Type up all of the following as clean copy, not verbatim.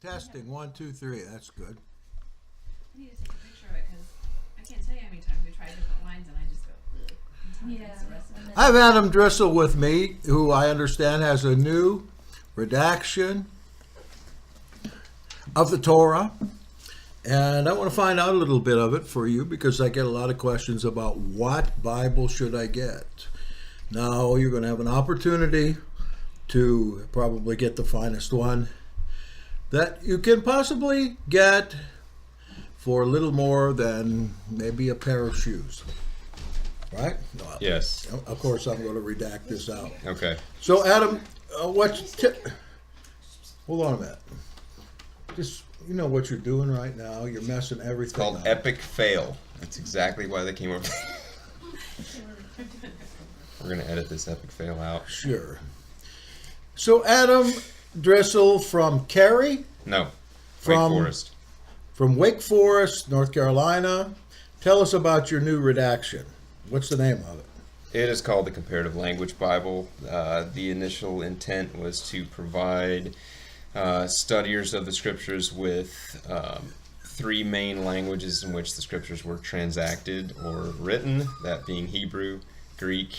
Testing, 1, 2, 3. That's good. I need to take a picture of it because I can't tell you how many times we tried different lines and I just go, ugh, until I fix the rest of it. I have Adam Drissel with me, who I understand has a new redaction of the Torah. And I want to find out a little bit of it for you because I get a lot of questions about what Bible should I get. Now, you're going to have an opportunity to probably get the finest one that you can possibly get for a little more than maybe a pair of shoes. Right? Yes. Of course, I'm going to redact this out. Okay. So, Adam, hold on a minute. Just, you know what you're doing right now. You're messing everything It's called up. epic fail. That's exactly why they came up. We're going to edit this epic fail out. Sure. So, Adam Drissel from Cary? No. From- Wake Forest. From Wake Forest, North Carolina. Tell us about your new redaction. What's the name of it? It is called the Comparative Language Bible. The initial intent was to provide studiers of the scriptures with three main languages in which the scriptures were transacted or written, that being Hebrew, Greek,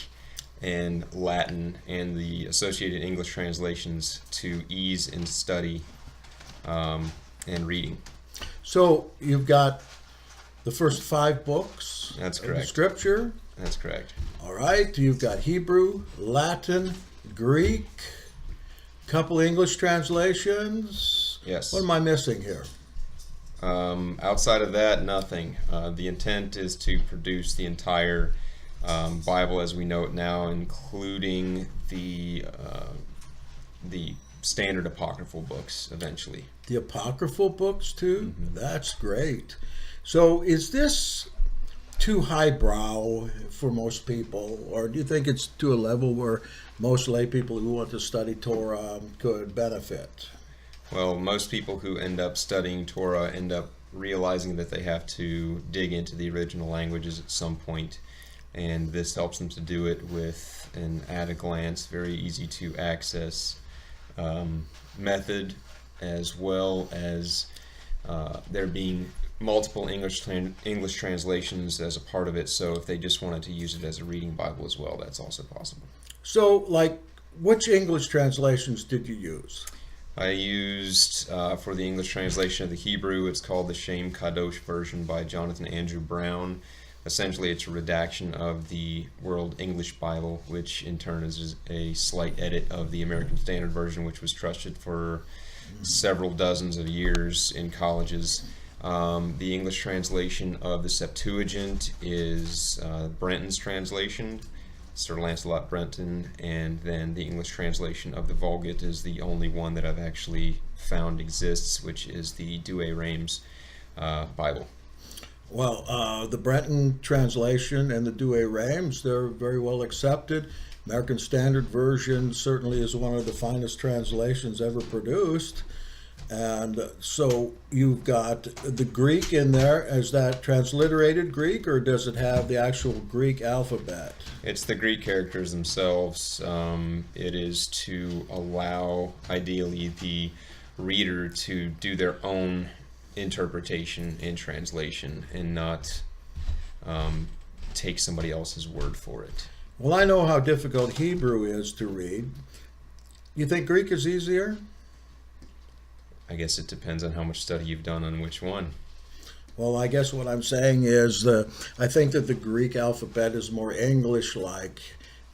and Latin, and the associated English translations to ease in study and reading. So, you've got the first 5 books. That's of the correct. Scripture. That's correct. All right. You've got Hebrew, Latin, Greek, couple English translations. Yes. What am I missing here? Outside of that, nothing. The intent is to produce the entire Bible as we know it now, including the standard apocryphal books eventually. The apocryphal books too? Mm-hmm. That's great. So is this too highbrow for most people, or do you think it's to a level where most lay people who want to study Torah could benefit? Well, most people who end up studying Torah end up realizing that they have to dig into the original languages at some point, and this helps them to do it with an at-a-glance, very easy to access method, as well as there being multiple English translations as a part of it. So if they just wanted to use it as a reading Bible as well, that's also possible. So, like, which English translations did you use? I used, for the English translation of the Hebrew, it's called the Shem Kadosh version by Jonathan Andrew Brown. Essentially, it's a redaction of the World English Bible, which in turn is a slight edit of the American Standard Version, which was trusted for several dozens of years in colleges. The English translation of the Septuagint is Brenton's translation, Sir Lancelot Brenton, and then the English translation of the Vulgate is the only one that I've actually found exists, which is the Douay-Rheims Bible. Well, the Brenton translation and the Douay-Rheims, they're very well accepted. American Standard Version certainly is one of the finest translations ever produced. And so you've got the Greek in there. Is that transliterated Greek, or does it have the actual Greek alphabet? It's the Greek characters themselves. It is to allow, ideally, the reader to do their own interpretation and translation and not take somebody else's word for it. Well, I know how difficult Hebrew is to read. You think Greek is easier? I guess it depends on how much study you've done on which one. Well, I guess what I'm saying is I think that the Greek alphabet is more English-like.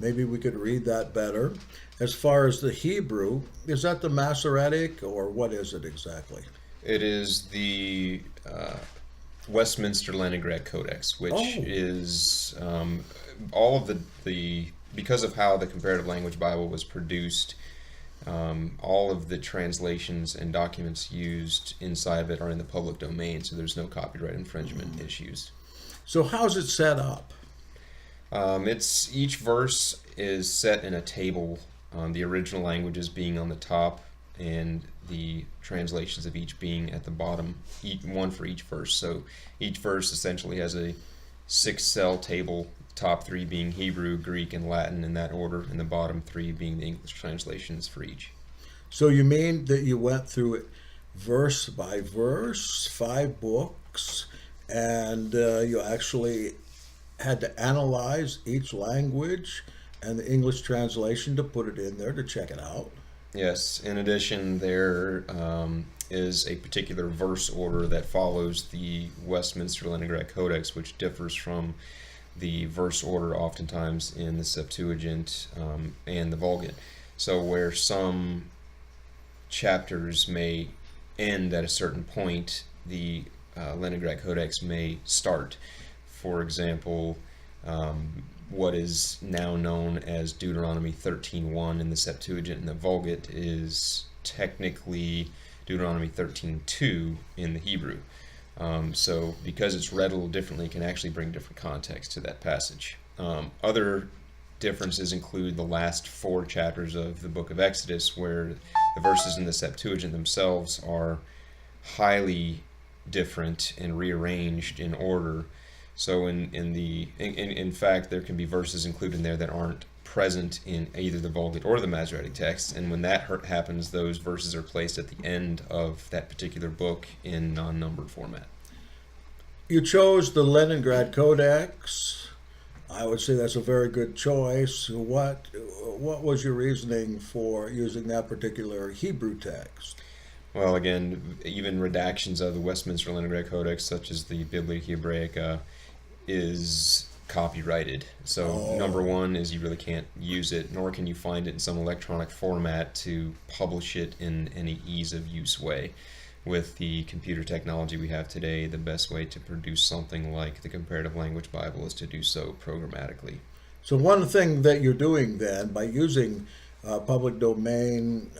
Maybe we could read that better. As far as the Hebrew, is that the Masoretic, or what is it exactly? It is the Westminster Leningrad Codex, which is all of the because of how the Comparative Language Bible was produced, all of the translations and documents used inside of it are in the public domain, so there's no copyright infringement issues. So how's it set up? It's each verse is set in a table, the original languages being on the top and the translations of each being at the bottom, one for each verse. So each verse essentially has a 6-cell table, top 3 being Hebrew, Greek, and Latin in that order, and the bottom 3 being the English translations for each. So you mean that you went through it verse by verse, 5 books, and you actually had to analyze each language and the English translation to put it in there to check it out. Yes. In addition, there is a particular verse order that follows the Westminster Leningrad Codex, which differs from the verse order oftentimes in the Septuagint and the Vulgate. So where some chapters may end at a certain point, the Leningrad Codex may start. For example, what is now known as Deuteronomy 13:1 in the Septuagint and the Vulgate is technically Deuteronomy 13:2 in the Hebrew. So because it's read a little differently, it can actually bring different context to that passage. Other differences include the last 4 chapters of the book of Exodus, where the verses in the Septuagint themselves are highly different and rearranged in order. So in fact, there can be verses included in there that aren't present in either the Vulgate or the Masoretic text, and when that happens, those verses are placed at the end of that particular book in non-numbered format. You chose the Leningrad Codex. I would say that's a very good choice. What was your reasoning for using that particular Hebrew text? Well, again, even redactions of the Westminster Leningrad Codex, such as the Biblia Hebraica, is copyrighted. So number one is you really can't use it, nor can you find it in some electronic format to publish it in any ease of use way. With the computer technology we have today, the best way to produce something like the Comparative Language Bible is to do so programmatically. So one thing that you're doing then, by using public domain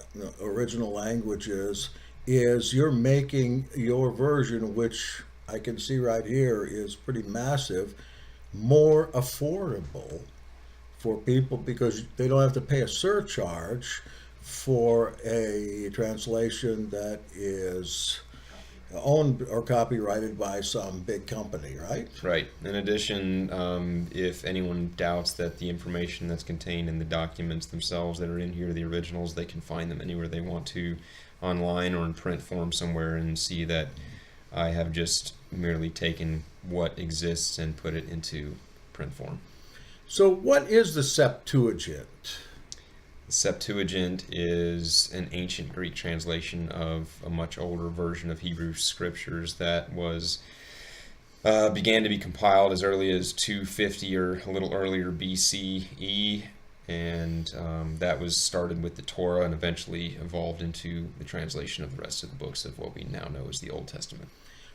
original languages, is you're making your version, which I can see right here is pretty massive, more affordable for people because they don't have to pay a surcharge for a translation that is owned or copyrighted by some big company, right? Right. In addition, if anyone doubts that the information that's contained in the documents themselves that are in here, the originals, they can find them anywhere they want to, online or in print form somewhere, and see that I have just merely taken what exists and put it into print form. So what is the Septuagint? The Septuagint is an ancient Greek translation of a much older version of Hebrew scriptures that was began to be compiled as early as 250 or a little earlier BCE, and that was started with the Torah and eventually evolved into the translation of the rest of the books of what we now know as the Old Testament.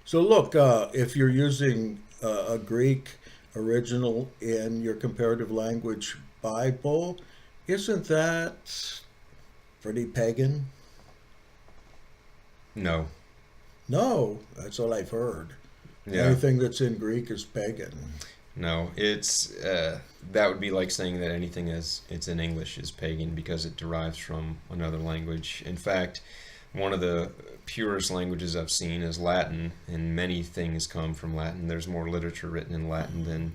So look, if you're using a Greek original in your Comparative Language Bible, isn't that pretty pagan? No. No, that's what I've heard. Yeah. Anything that's in Greek is pagan. No, it's that would be like saying that anything it's in English is pagan because it derives from another language. In fact, one of the purest languages I've seen is Latin, and many things come from Latin. There's more literature written in Latin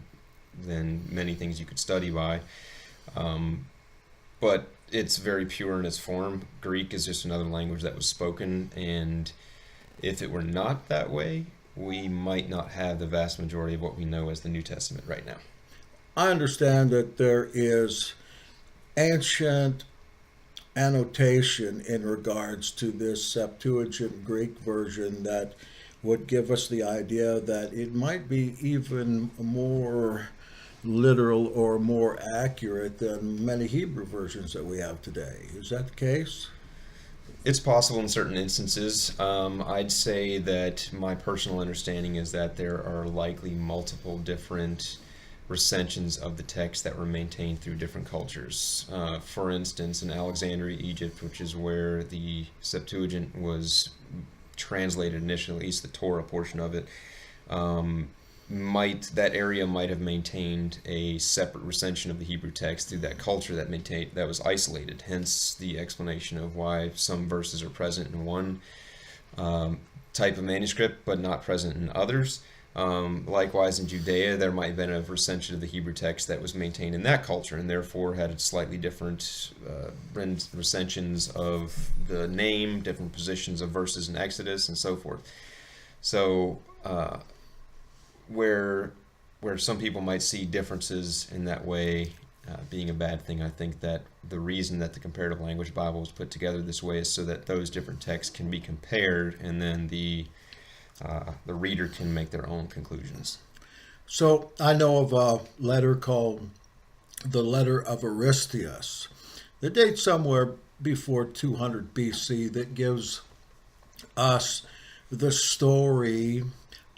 than many things you could study by. But it's very pure in its form. Greek is just another language that was spoken, and if it were not that way, we might not have the vast majority of what we know as the New Testament right now. I understand that there is ancient annotation in regards to this Septuagint Greek version that would give us the idea that it might be even more literal or more accurate than many Hebrew versions that we have today. Is that the case? It's possible in certain instances. I'd say that my personal understanding is that there are likely multiple different recensions of the text that were maintained through different cultures. For instance, in Alexandria, Egypt, which is where the Septuagint was translated initially, at least the Torah portion of it, that area might have maintained a separate recension of the Hebrew text through that culture that was isolated. Hence the explanation of why some verses are present in one type of manuscript but not present in others. Likewise, in Judea, there might have been a recension of the Hebrew text that was maintained in that culture, and therefore had slightly different recensions of the name, different positions of verses in Exodus, and so forth. So, where some people might see differences in that way being a bad thing, I think that the reason that the Comparative Language Bible was put together this way is so that those different texts can be compared, and then the reader can make their own conclusions. So I know of a letter called the Letter of Aristeas that dates somewhere before 200 BC that gives us the story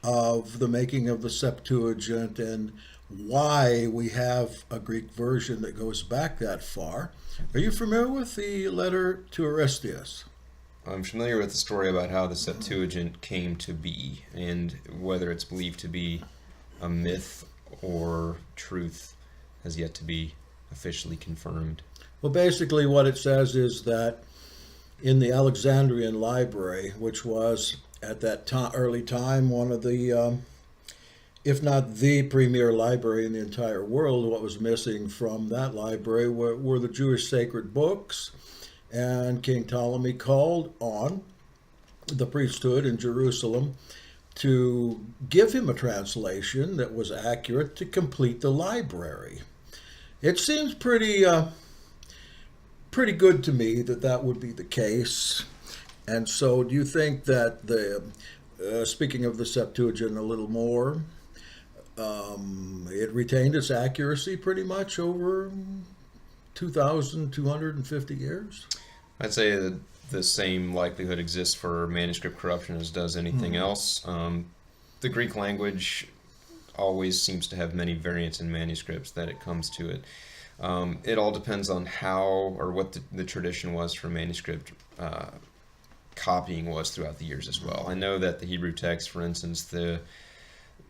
of the making of the Septuagint and why we have a Greek version that goes back that far. Are you familiar with the letter to Aristeas? I'm familiar with the story about how the Septuagint came to be, and whether it's believed to be a myth or truth has yet to be officially confirmed. Well, basically what it says is that in the Alexandrian library, which was at that early time one of the, if not the premier library in the entire world, what was missing from that library were the Jewish sacred books. And King Ptolemy called on the priesthood in Jerusalem to give him a translation that was accurate to complete the library. It seems pretty good to me that would be the case. And so do you think that speaking of the Septuagint a little more, it retained its accuracy pretty much over 2,250 years? I'd say that the same likelihood exists for manuscript corruption as does anything else. The Greek language always seems to have many variants in manuscripts that it comes to it. It all depends on how or what the tradition was for manuscript copying was throughout the years as well. I know that the Hebrew text, for instance, the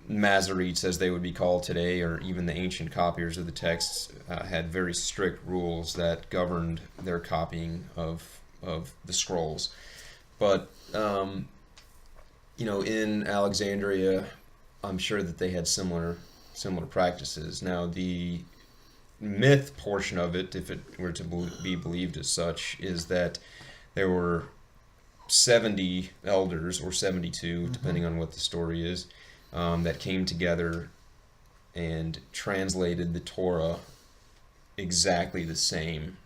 Masoretes, as they would be called today, or even the ancient copiers of the texts, had very strict rules that governed their copying of the scrolls. But in Alexandria, I'm sure that they had similar practices. Now, the myth portion of it, if it were to be believed as such, is that there were 70 elders, or 72, depending on what the story is, that came together and translated the Torah exactly the same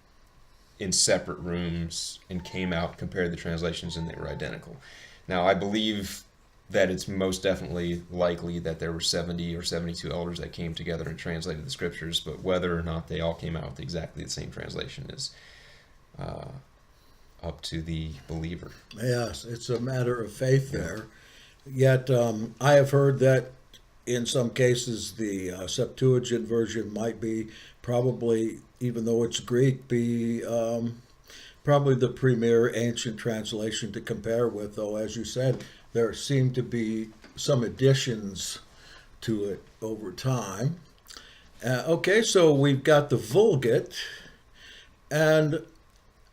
in separate rooms and came out, compared the translations, and they were identical. Now, I believe that it's most definitely likely that there were 70 or 72 elders that came together and translated the scriptures, but whether or not they all came out with exactly the same translation is up to the believer. Yes, it's a matter of faith there. Yet I have heard that in some cases the Septuagint version might be probably, even though it's Greek, be probably the premier ancient translation to compare with, though, as you said, there seem to be some additions to it over time. Okay, so we've got the Vulgate, and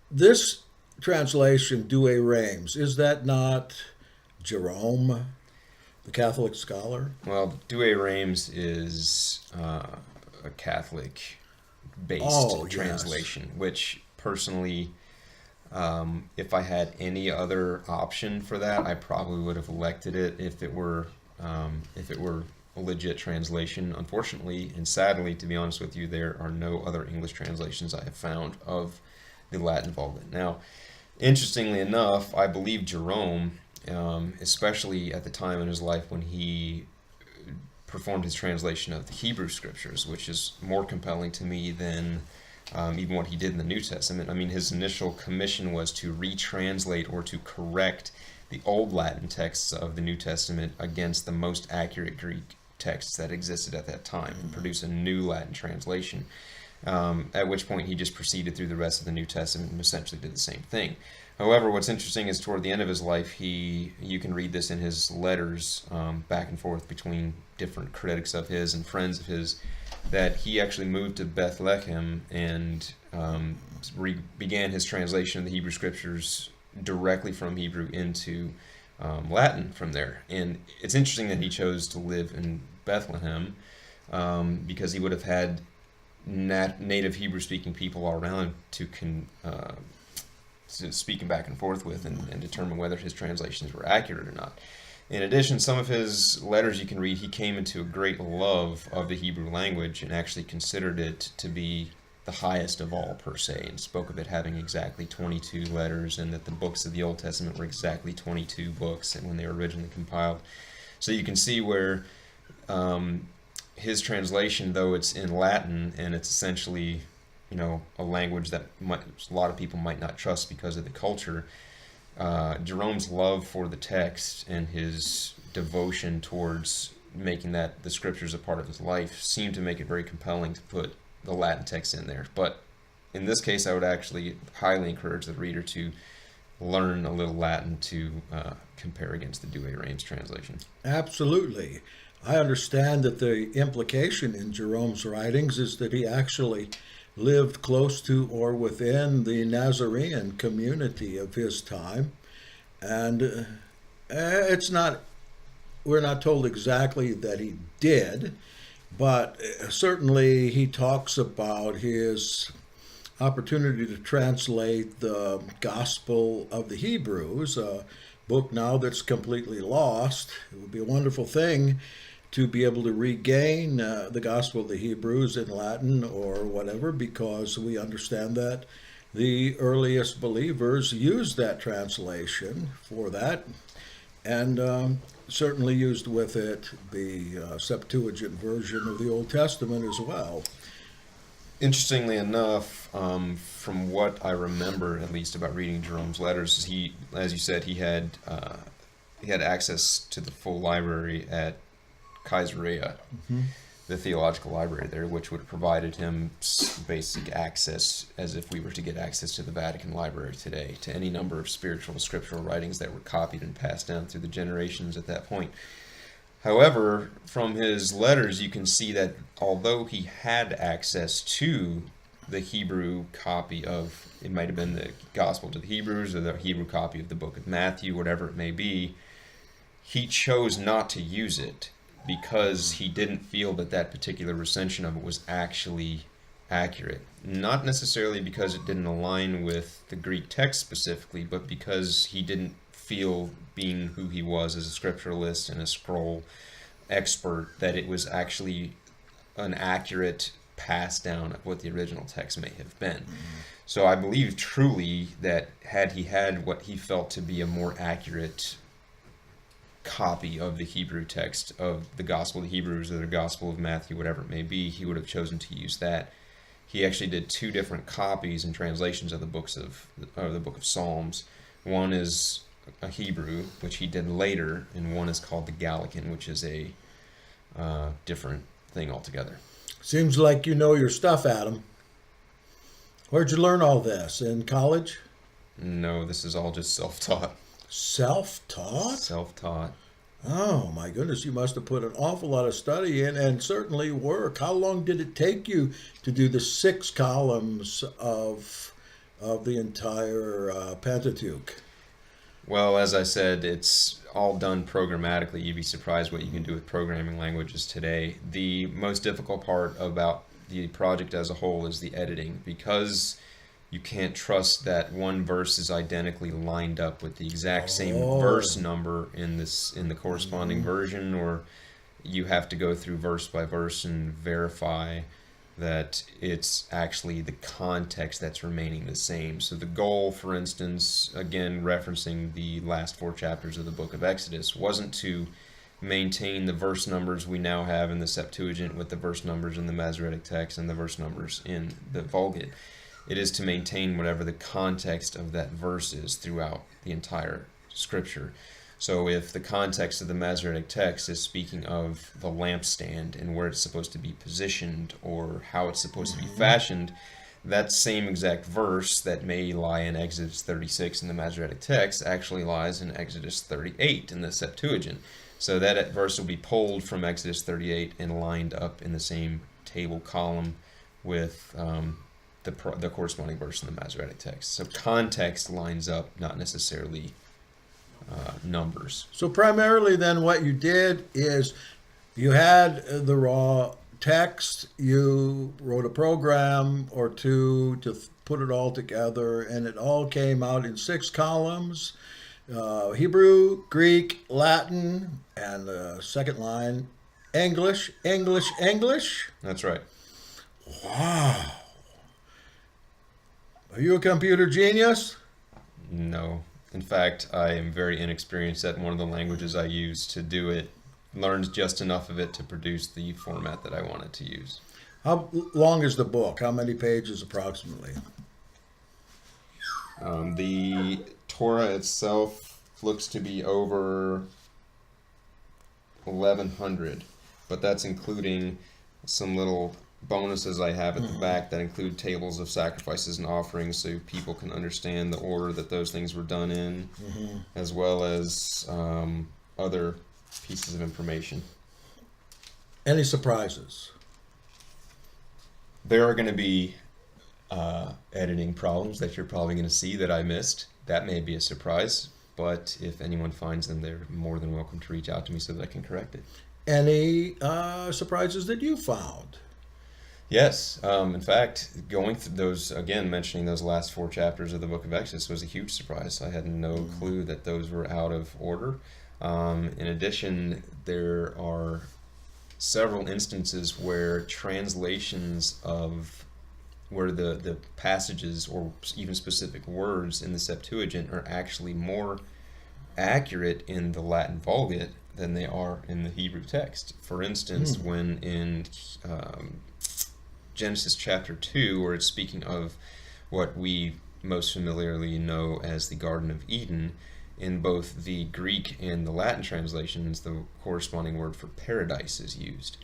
this translation, Douay Rheims, is that not Jerome, the Catholic scholar? Well, Douay Rheims is a Catholic-based translation, which personally, if I had any other option for that, I probably would have elected it if it were a legit translation. Unfortunately, and sadly, to be honest with you, there are no other English translations I have found of the Latin Vulgate. Now, interestingly enough, I believe Jerome, especially at the time in his life when he performed his translation of the Hebrew Scriptures, which is more compelling to me than even what he did in the New Testament. I mean, his initial commission was to retranslate or to correct the old Latin texts of the New Testament against the most accurate Greek texts that existed at that time and produce a new Latin translation, at which point he just proceeded through the rest of the New Testament and essentially did the same thing. However, what's interesting is toward the end of his life, you can read this in his letters back and forth between different critics of his and friends of his, that he actually moved to Bethlehem and began his translation of the Hebrew Scriptures directly from Hebrew into Latin from there. And it's interesting that he chose to live in Bethlehem, because he would have had native Hebrew-speaking people all around to speaking back and forth with and determine whether his translations were accurate or not. In addition, some of his letters you can read, he came into a great love of the Hebrew language and actually considered it to be the highest of all, per se, and spoke of it having exactly 22 letters, and that the books of the Old Testament were exactly 22 books and when they were originally compiled. So you can see where his translation, though it's in Latin and it's essentially, a language that a lot of people might not trust because of the culture, Jerome's love for the text and his devotion towards making that the scriptures a part of his life seemed to make it very compelling to put the Latin text in there. But in this case, I would actually highly encourage the reader to learn a little Latin to compare against the Douay-Rheims translation. Absolutely. I understand that the implication in Jerome's writings is that he actually lived close to or within the Nazarene community of his time. And we're not told exactly that he did, but certainly he talks about his opportunity to translate the Gospel of the Hebrews, a book now that's completely lost. It would be a wonderful thing to be able to regain the Gospel of the Hebrews in Latin or whatever, because we understand that the earliest believers used that translation for that, and certainly used with it the Septuagint version of the Old Testament as well. Interestingly enough, from what I remember, at least about reading Jerome's letters, he, as you said, he had access to the full library at Caesarea, the theological library there, which would have provided him basic access, as if we were to get access to the Vatican Library today, to any number of spiritual and scriptural writings that were copied and passed down through the generations at that point. However, from his letters, you can see that although he had access to the Hebrew copy of, it might have been the Gospel to the Hebrews or the Hebrew copy of the book of Matthew, whatever it may be, he chose not to use it because he didn't feel that that particular recension of it was actually accurate. Not necessarily because it didn't align with the Greek text specifically, but because he didn't feel, being who he was as a scripturalist and a scroll expert, that it was actually an accurate pass down of what the original text may have been. So I believe truly that had he had what he felt to be a more accurate copy of the Hebrew text of the Gospel of the Hebrews or the Gospel of Matthew, whatever it may be, he would have chosen to use that. He actually did two different copies and translations of the book of Psalms. One is a Hebrew, which he did later, and one is called the Gallican, which is a different thing altogether. Seems like you know your stuff, Adam. Where'd you learn all this? In college? No, this is all just self-taught. Self-taught? Self-taught. Oh, my goodness, you must have put an awful lot of study in, and certainly work. How long did it take you to do the 6 columns of the entire Pentateuch? Well, as I said, it's all done programmatically. You'd be surprised what you can do with programming languages today. The most difficult part about the project as a whole is the editing, because you can't trust that one verse is identically lined up with the exact same verse number in the corresponding version, or you have to go through verse by verse and verify that it's actually the context that's remaining the same. So the goal, for instance, again referencing the last 4 chapters of the book of Exodus, wasn't to maintain the verse numbers we now have in the Septuagint with the verse numbers in the Masoretic text and the verse numbers in the Vulgate. It is to maintain whatever the context of that verse is throughout the entire scripture. So if the context of the Masoretic text is speaking of the lampstand and where it's supposed to be positioned or how it's supposed to be fashioned, that same exact verse that may lie in Exodus 36 in the Masoretic text actually lies in Exodus 38 in the Septuagint. So that verse will be pulled from Exodus 38 and lined up in the same table column with the corresponding verse in the Masoretic text. So context lines up, not necessarily numbers. So primarily then what you did is you had the raw text, you wrote a program or two to put it all together, and it all came out in 6 columns, Hebrew, Greek, Latin, and the second line, English, English, English. That's right. Wow. Are you a computer genius? No. In fact, I am very inexperienced at one of the languages I use to do it. Learned just enough of it to produce the format that I wanted to use. How long is the book? How many pages approximately? The Torah itself looks to be over 1,100, but that's including some little bonuses I have at the back that include tables of sacrifices and offerings so people can understand the order that those things were done in, as well as other pieces of information. Any surprises? There are going to be editing problems that you're probably going to see that I missed. That may be a surprise, but if anyone finds them, they're more than welcome to reach out to me so that I can correct it. Any surprises that you found? Yes. In fact, going through those, again, mentioning those last 4 chapters of the book of Exodus was a huge surprise. I had no clue that those were out of order. In addition, there are several instances where translations of where the passages or even specific words in the Septuagint are actually more accurate in the Latin Vulgate than they are in the Hebrew text. For instance, when in Genesis chapter 2, where it's speaking of what we most familiarly know as the Garden of Eden, in both the Greek and the Latin translations, the corresponding word for paradise is used.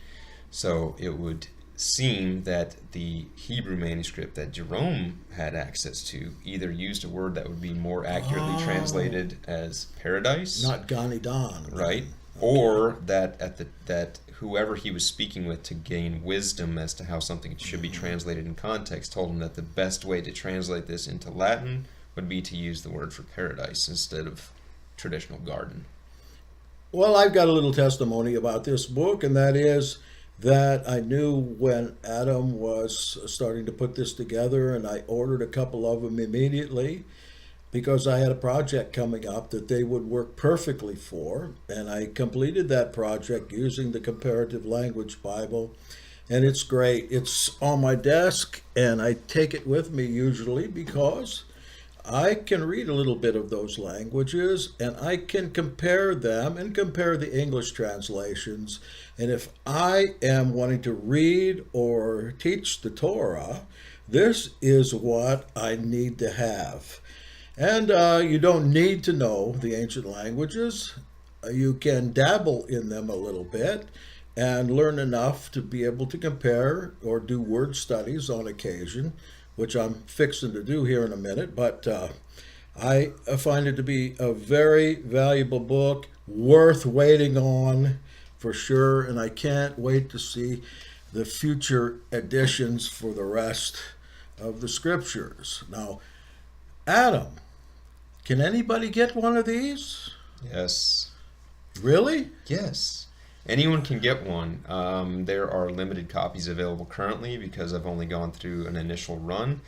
So it would seem that the Hebrew manuscript that Jerome had access to either used a word that would be more accurately translated as paradise, Not Ganidan. right? Or that that whoever he was speaking with to gain wisdom as to how something should be translated in context told him that the best way to translate this into Latin would be to use the word for paradise instead of traditional garden. Well, I've got a little testimony about this book, and that is that I knew when Adam was starting to put this together, and I ordered a couple of them immediately because I had a project coming up that they would work perfectly for, and I completed that project using the Comparative Language Bible, and it's great. It's on my desk, and I take it with me usually because I can read a little bit of those languages, and I can compare them and compare the English translations. And if I am wanting to read or teach the Torah, this is what I need to have. And you don't need to know the ancient languages. You can dabble in them a little bit and learn enough to be able to compare or do word studies on occasion, which I'm fixing to do here in a minute. But I find it to be a very valuable book, worth waiting on for sure. And I can't wait to see the future editions for the rest of the scriptures. Now, Adam, can anybody get one of these? Yes. Really? Yes. Anyone can get one. There are limited copies available currently because I've only gone through an initial run.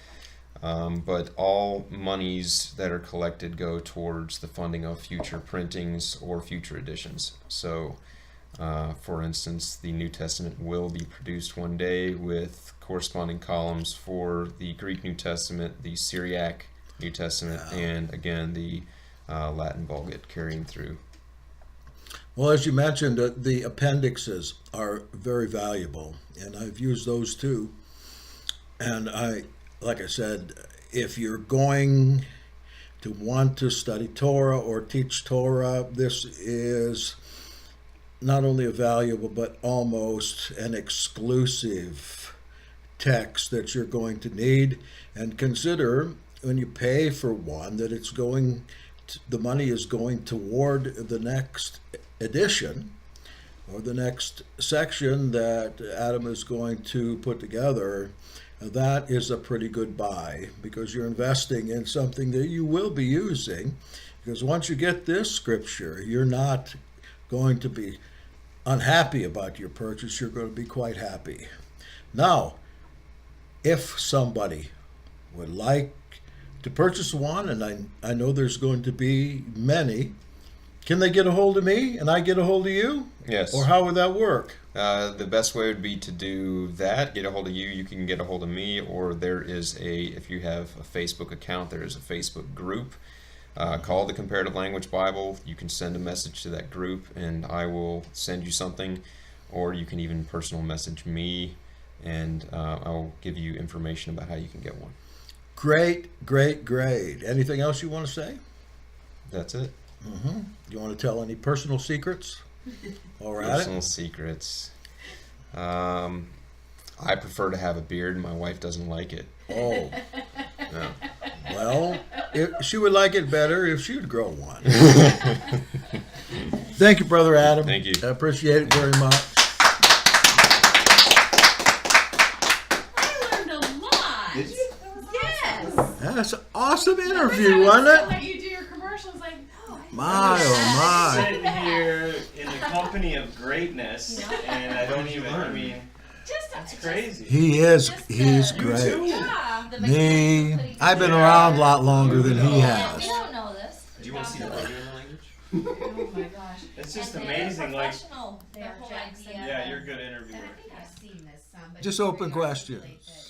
But all monies that are collected go towards the funding of future printings or future editions. So, for instance, the New Testament will be produced one day with corresponding columns for the Greek New Testament, the Syriac New Testament, and again the Latin Vulgate carrying through. Well, as you mentioned, the appendixes are very valuable, and I've used those too. And like I said, if you're going to want to study Torah or teach Torah, this is not only a valuable but almost an exclusive text that you're going to need. And consider when you pay for one that it's going the money is going toward the next edition or the next section that Adam is going to put together. That is a pretty good buy because you're investing in something that you will be using. Because once you get this scripture, you're not going to be unhappy about your purchase. You're going to be quite happy. Now, if somebody would like to purchase one, and I know there's going to be many, can they get a hold of me and I get a hold of you? Yes. Or how would that work? The best way would be to do that, get a hold of you, you can get a hold of me, or there is if you have a Facebook account, there is a Facebook group called the Comparative Language Bible. You can send a message to that group and I will send you something, or you can even personal message me and I'll give you information about how you can get one. Great. Anything else you want to say? That's it. Mm-hmm. You want to tell any personal secrets? All right. Personal secrets. I prefer to have a beard. My wife doesn't like it. Oh, No. well, she would like it better if she would grow one. Thank you, Brother Adam. Thank you. I appreciate it very much. I learned a lot. Did you? Yes. That's an awesome interview, wasn't it? How you do your commercials, like, oh, I My, oh my. Sitting here in the company of greatness, and I don't even. I mean, that's crazy. He's great. Yeah. Me, I've been around a lot longer than he We has. don't know this. Do you want to see the video in the language? Oh my gosh. It's just And amazing. they're Like, professional. The Their whole Jackson. accent. yeah, you're a good interviewer. And I think I've seen this some, but Just it's open very hard to relate questions. that